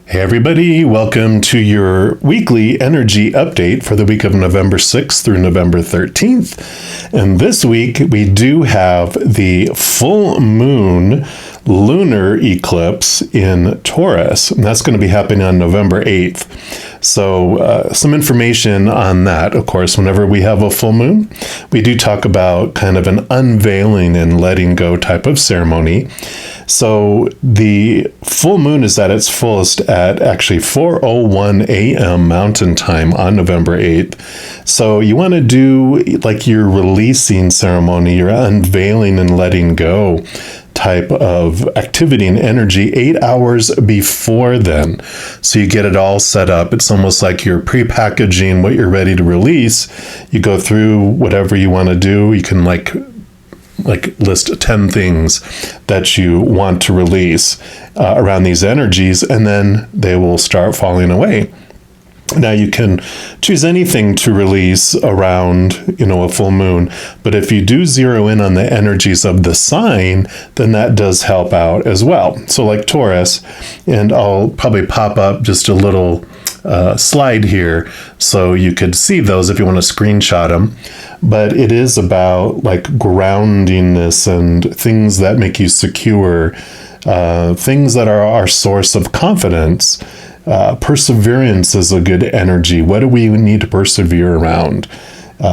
Hey everybody, welcome to your weekly energy update for the week of November 6th through November 13th. And this week we do have the full moon lunar eclipse in Taurus, and that's going to be happening on November 8th. So some information on that. Of course, whenever we have a full moon, we do talk about kind of an unveiling and letting go type of ceremony. So the full moon is at its fullest at actually 4:01 a.m. Mountain Time on November 8th. So you want to do like your releasing ceremony, your unveiling and letting go type of activity and energy 8 hours before then. So you get it all set up. It's almost like you're pre-packaging what you're ready to release. You go through whatever you want to do. You can like list 10 things that you want to release around these energies, and then they will start falling away. Now you can choose anything to release around, a full moon, but if you do zero in on the energies of the sign, then that does help out as well. So like Taurus, and I'll probably pop up just a little slide here so you could see those if you want to screenshot them. But it is about like groundingness and things that make you secure, things that are our source of confidence. Perseverance is a good energy. What do we need to persevere around?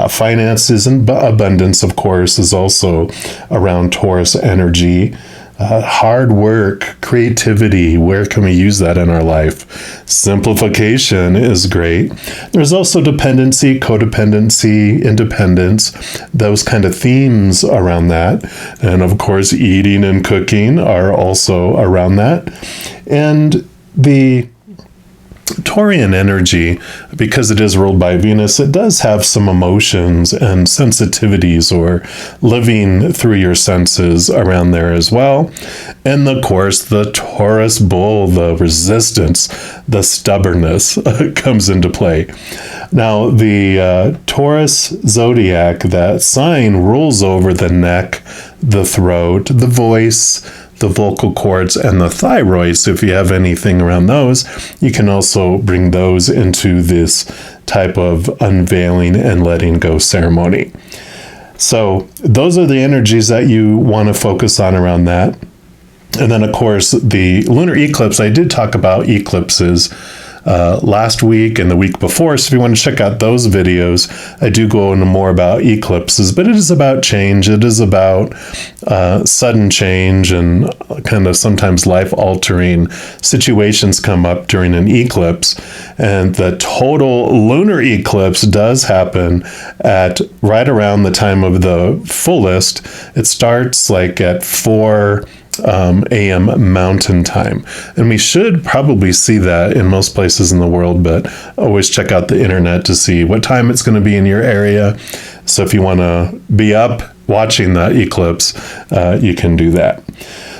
Finances and abundance, of course, is also around Taurus energy. Hard work, creativity, where can we use that in our life? Simplification is great. There's also dependency, codependency, independence, those kind of themes around that. And of course, eating and cooking are also around that. And the Taurian energy, because it is ruled by Venus, it does have some emotions and sensitivities or living through your senses around there as well. And of course, the Taurus bull, the resistance, the stubbornness comes into play. Now, the Taurus zodiac, that sign rules over the neck, the throat, the voice, the vocal cords, and the thyroid. So if you have anything around those, you can also bring those into this type of unveiling and letting go ceremony. So those are the energies that you want to focus on around that. And then, of course, the lunar eclipse, I did talk about eclipses last week and the week before. So if you want to check out those videos, I do go into more about eclipses, but it is about change. It is about sudden change, and kind of sometimes life-altering situations come up during an eclipse. And the total lunar eclipse does happen at right around the time of the fullest. It starts like at 4 a.m. Mountain Time. And we should probably see that in most places in the world, but always check out the internet to see what time it's going to be in your area. So if you want to be up watching the eclipse, you can do that.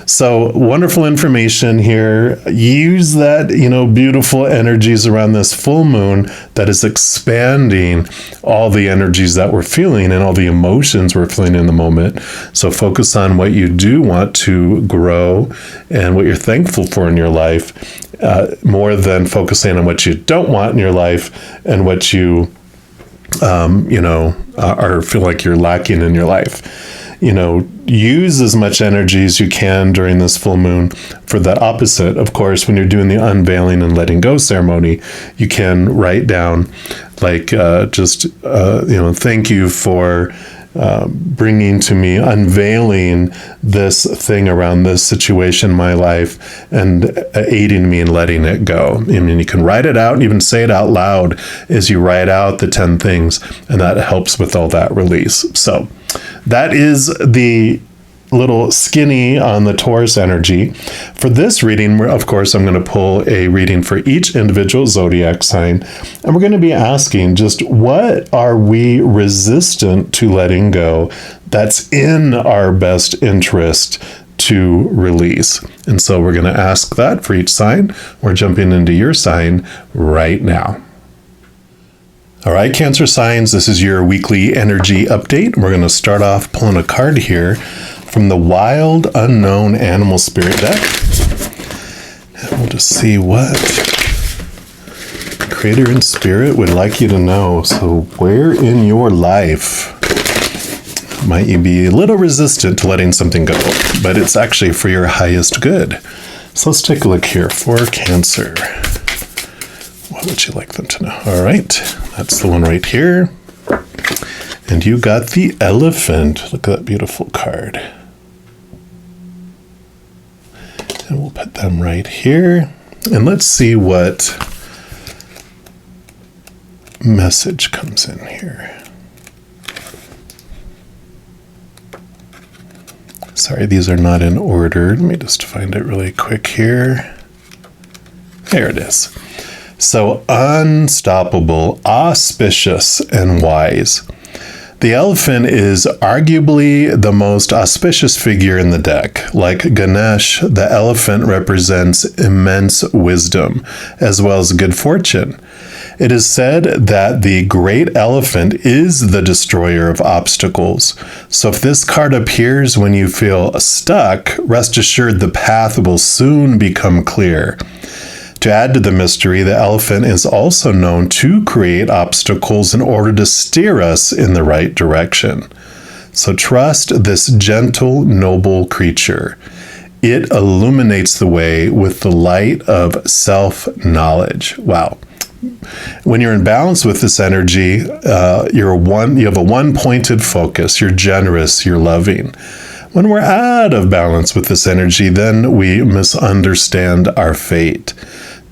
So wonderful information here. Use that, beautiful energies around this full moon that is expanding all the energies that we're feeling and all the emotions we're feeling in the moment. So focus on what you do want to grow and what you're thankful for in your life, more than focusing on what you don't want in your life and what you, or feel like you're lacking in your life. Use as much energy as you can during this full moon for the opposite. Of course, when you're doing the unveiling and letting go ceremony, you can write down thank you for bringing to me, unveiling this thing around this situation in my life and aiding me in letting it go. I mean, you can write it out and even say it out loud as you write out the 10 things, and that helps with all that release. So that is the little skinny on the Taurus energy. For this reading, of course, I'm going to pull a reading for each individual zodiac sign, and we're going to be asking just what are we resistant to letting go that's in our best interest to release. And so we're going to ask that for each sign. We're jumping into your sign right now. All right, Cancer signs, this is your weekly energy update. We're going to start off pulling a card here from the Wild Unknown Animal Spirit deck. we'll just see what Creator and Spirit would like you to know. So where in your life might you be a little resistant to letting something go, but it's actually for your highest good? So let's take a look here for Cancer. What would you like them to know? All right, that's the one right here. And you got the Elephant. Look at that beautiful card. And we'll put them right here. And let's see what message comes in here. Sorry, these are not in order. Let me just find it really quick here. There it is. So, unstoppable, auspicious, and wise. The Elephant is arguably the most auspicious figure in the deck. Like Ganesh, the elephant represents immense wisdom, as well as good fortune. It is said that the great elephant is the destroyer of obstacles. So if this card appears when you feel stuck, rest assured the path will soon become clear. To add to the mystery, the elephant is also known to create obstacles in order to steer us in the right direction. So trust this gentle, noble creature. It illuminates the way with the light of self-knowledge. Wow. When you're in balance with this energy, you have a one-pointed focus. You're generous, you're loving. When we're out of balance with this energy, then we misunderstand our fate.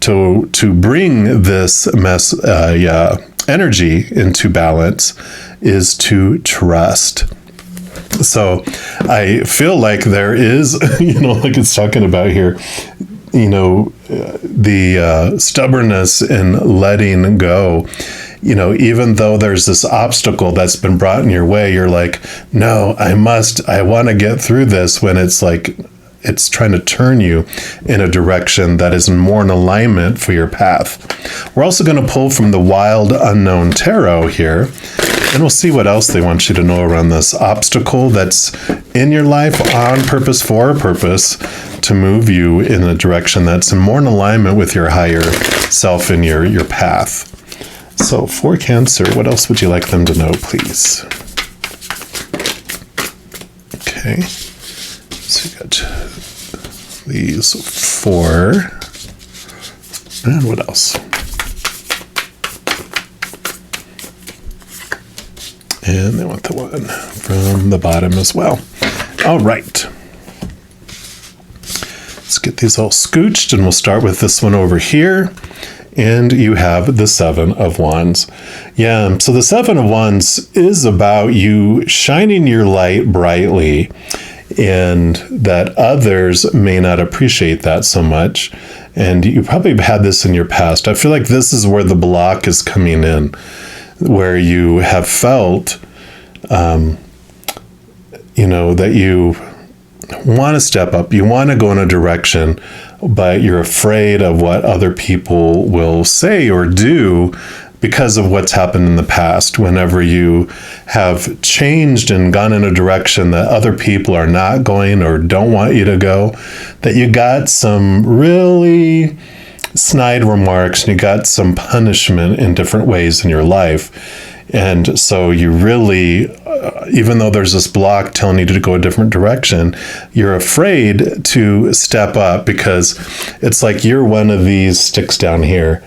To bring this energy into balance is to trust. So I feel like there is, like it's talking about here, the stubbornness in letting go. Even though there's this obstacle that's been brought in your way, you're like, no, I want to get through this, when it's like, it's trying to turn you in a direction that is more in alignment for your path. We're also going to pull from the Wild Unknown Tarot here, and we'll see what else they want you to know around this obstacle that's in your life on purpose, for a purpose, to move you in a direction that's more in alignment with your higher self and your path. So for Cancer, what else would you like them to know, please? Okay. So you got these 4. And what else? And they want the one from the bottom as well. All right. Let's get these all scooched, and we'll start with this one over here. And you have the 7 of Wands. Yeah, so the 7 of Wands is about you shining your light brightly, and that others may not appreciate that so much. And you probably had this in your past. I feel like this is where the block is coming in, where you have felt, that you want to step up, you want to go in a direction, but you're afraid of what other people will say or do because of what's happened in the past. Whenever you have changed and gone in a direction that other people are not going or don't want you to go, that you got some really snide remarks and you got some punishment in different ways in your life. And so you really, even though there's this block telling you to go a different direction, you're afraid to step up because it's like you're one of these sticks down here,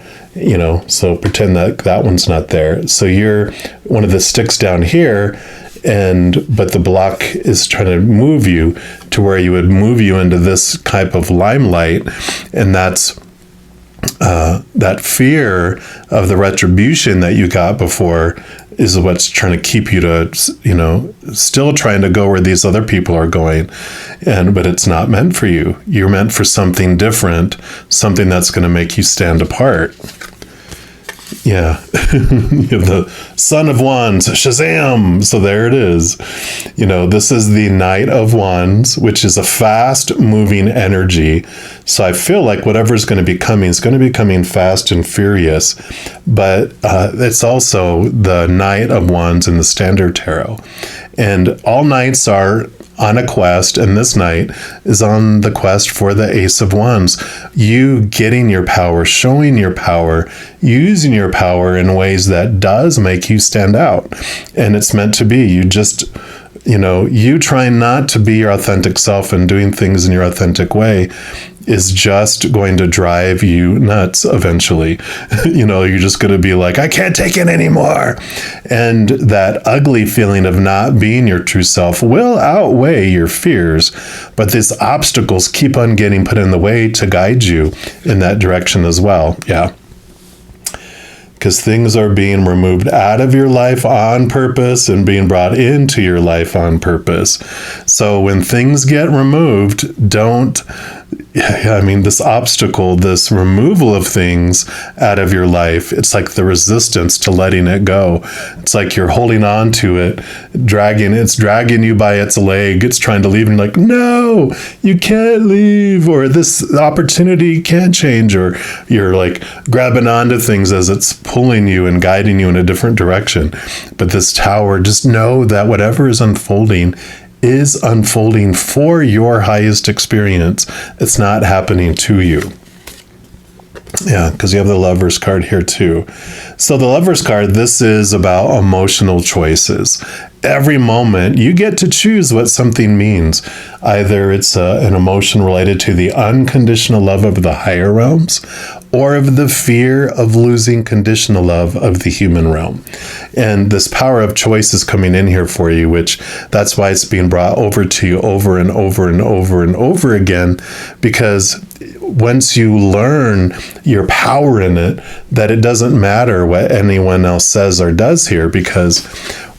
so pretend that one's not there. So you're one of the sticks down here, but the block is trying to move you to where you would move you into this type of limelight. And that's that fear of the retribution that you got before is what's trying to keep you to, still trying to go where these other people are going. But it's not meant for you. You're meant for something different, something that's going to make you stand apart. Yeah. The Son of Wands, Shazam! So there it is. This is the Knight of Wands, which is a fast-moving energy. So I feel like whatever's going to be coming is going to be coming fast and furious. But it's also the Knight of Wands in the Standard Tarot. And all knights are on a quest, and this night is on the quest for the Ace of Wands. You getting your power, showing your power, using your power in ways that does make you stand out. And it's meant to be. You just, you trying not to be your authentic self and doing things in your authentic way is just going to drive you nuts eventually. You're just going to be like, I can't take it anymore. And that ugly feeling of not being your true self will outweigh your fears, but these obstacles keep on getting put in the way to guide you in that direction as well. Yeah. Because things are being removed out of your life on purpose and being brought into your life on purpose. So when things get removed, this obstacle, this removal of things out of your life, it's like the resistance to letting it go. It's like you're holding on to it, it's dragging you by its leg. It's trying to leave, and you're like, no, you can't leave, or this opportunity can't change, or you're like grabbing onto things as it's pulling you and guiding you in a different direction. But this tower, just know that whatever is unfolding for your highest experience. It's not happening to you. Yeah, because you have the Lover's card here too. So the Lover's card, this is about emotional choices. Every moment you get to choose what something means. Either it's an emotion related to the unconditional love of the higher realms, or of the fear of losing conditional love of the human realm. And this power of choice is coming in here for you, which that's why it's being brought over to you over and over and over and over again, because once you learn your power in it, that it doesn't matter what anyone else says or does here, because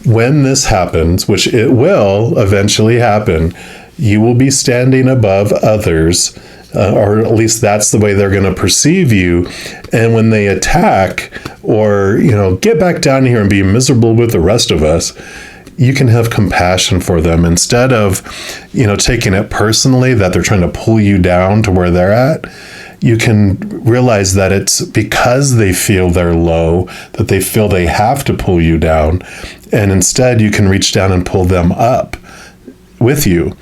when this happens, which it will eventually happen, you will be standing above others, or at least that's the way they're going to perceive you. And when they attack or, get back down here and be miserable with the rest of us, you can have compassion for them instead of, taking it personally that they're trying to pull you down to where they're at. You can realize that it's because they feel they're low, that they feel they have to pull you down. And instead you can reach down and pull them up with you.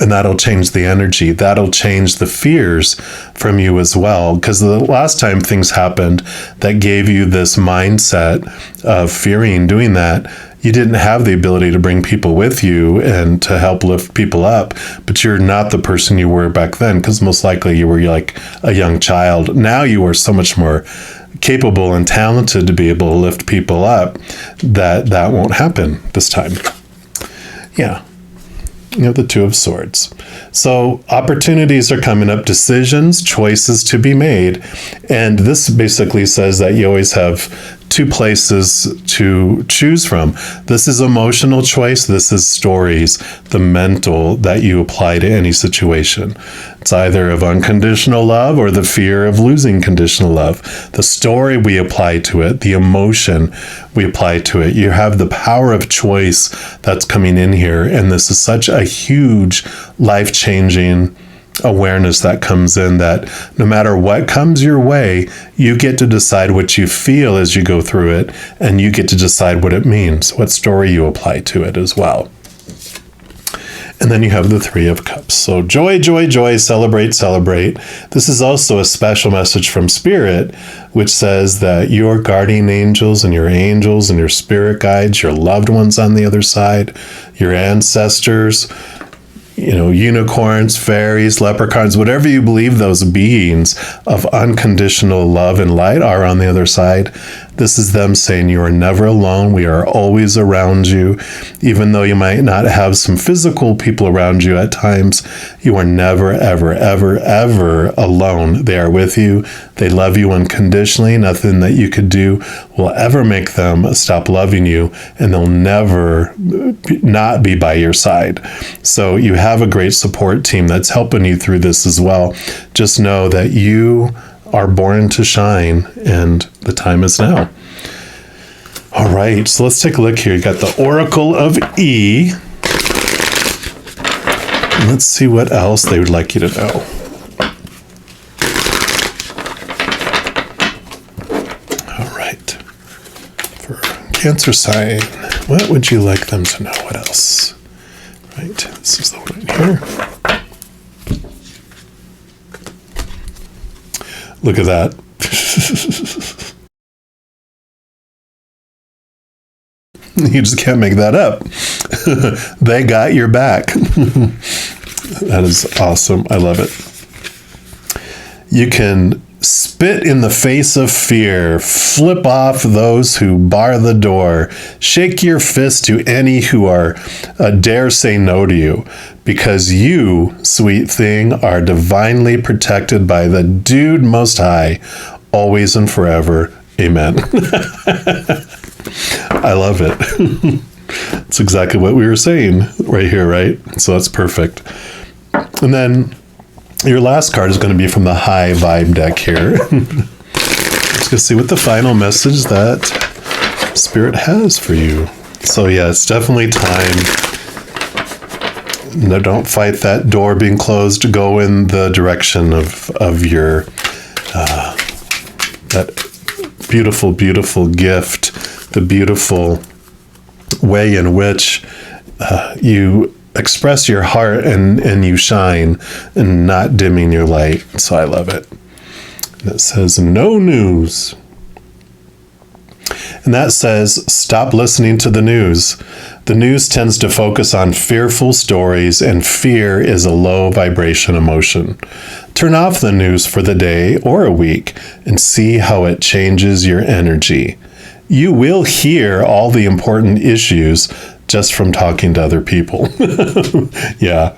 And that'll change the energy. That'll change the fears from you as well. Because the last time things happened that gave you this mindset of fearing doing that, you didn't have the ability to bring people with you and to help lift people up. But you're not the person you were back then, because most likely you were like a young child. Now you are so much more capable and talented to be able to lift people up that won't happen this time. Yeah. The Two of Swords. So opportunities are coming up, decisions, choices to be made. And this basically says that you always have two places to choose from. This is emotional choice. This is stories, the mental that you apply to any situation. It's either of unconditional love or the fear of losing conditional love. The story we apply to it, the emotion we apply to it. You have the power of choice that's coming in here. And this is such a huge life-changing awareness that comes in, that no matter what comes your way, you get to decide what you feel as you go through it, and you get to decide what it means, what story you apply to it as well. And then you have the Three of Cups. So joy, joy, joy, celebrate, celebrate. This is also a special message from Spirit, which says that your guardian angels and your spirit guides, your loved ones on the other side, your ancestors, unicorns, fairies, leprechauns, whatever you believe those beings of unconditional love and light are on the other side. This is them saying you are never alone. We are always around you. Even though you might not have some physical people around you at times, you are never, ever, ever, ever alone. They are with you. They love you unconditionally. Nothing that you could do will ever make them stop loving you, and they'll never not be by your side. So you have a great support team that's helping you through this as well. Just know that you are born to shine, and the time is now. All right, so let's take a look here. You got the Oracle of E. Let's see what else they would like you to know. All right. For Cancer sign, what would you like them to know? What else? Right, this is the one right here. Look at that. You just can't make that up. They got your back. That is awesome. I love it. You can spit in the face of fear, flip off those who bar the door, shake your fist to any who are dare say no to you, because you, sweet thing, are divinely protected by the Dude Most High, always and forever. Amen. I love it. It's exactly what we were saying right here, right? So that's perfect. And then your last card is going to be from the High Vibe deck here. Let's go see what the final message that Spirit has for you. So yeah, it's definitely time. No, don't fight that door being closed. Go in the direction of your that beautiful, beautiful gift, the beautiful way in which you express your heart and you shine and not dimming your light. So I love it. And it says, no news. And that says, stop listening to the news. The news tends to focus on fearful stories, and fear is a low vibration emotion. Turn off the news for the day or a week and see how it changes your energy. You will hear all the important issues just from talking to other people. Yeah,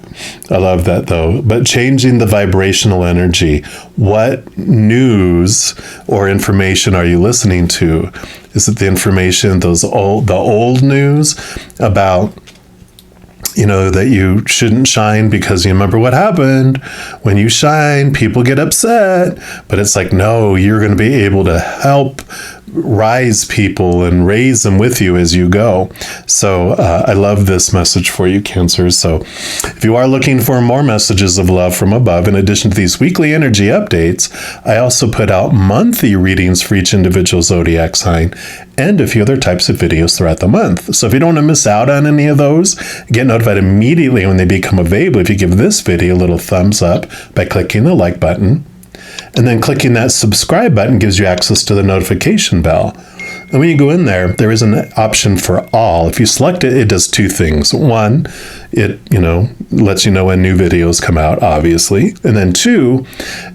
I love that though. But changing the vibrational energy. What news or information are you listening to? Is it the information, the old news about, that you shouldn't shine because you remember what happened? When you shine, people get upset. But it's like, no, you're going to be able to help rise people and raise them with you as you go. So I love this message for you, Cancer. So if you are looking for more messages of love from above, in addition to these weekly energy updates, I also put out monthly readings for each individual zodiac sign and a few other types of videos throughout the month. So if you don't want to miss out on any of those, get notified immediately when they become available if you give this video a little thumbs up by clicking the like button. And then clicking that subscribe button gives you access to the notification bell. And when you go in there, there is an option for all. If you select it, it does two things. One, it, lets you know when new videos come out, obviously. And then two,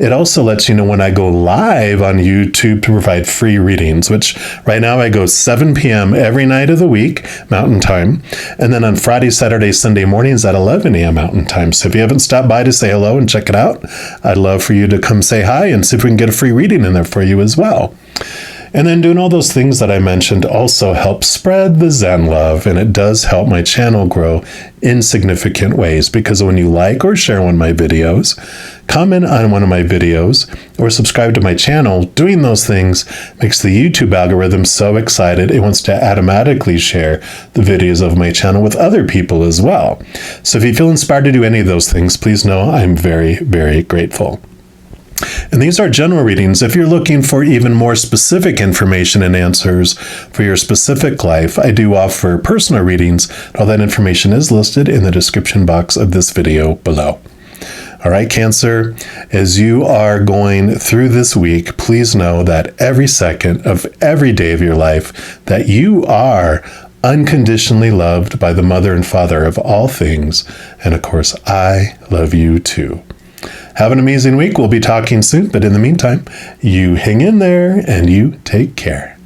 it also lets you know when I go live on YouTube to provide free readings, which right now I go 7 p.m. every night of the week, Mountain Time. And then on Friday, Saturday, Sunday mornings at 11 a.m. Mountain Time. So if you haven't stopped by to say hello and check it out, I'd love for you to come say hi and see if we can get a free reading in there for you as well. And then doing all those things that I mentioned also helps spread the Zen love, and it does help my channel grow in significant ways, because when you like or share one of my videos, comment on one of my videos, or subscribe to my channel, doing those things makes the YouTube algorithm so excited it wants to automatically share the videos of my channel with other people as well. So if you feel inspired to do any of those things, please know I'm very, very grateful. And these are general readings. If you're looking for even more specific information and answers for your specific life, I do offer personal readings. All that information is listed in the description box of this video below. All right, Cancer, as you are going through this week, please know that every second of every day of your life, that you are unconditionally loved by the Mother and Father of all things. And of course, I love you too. Have an amazing week. We'll be talking soon, but in the meantime, you hang in there and you take care.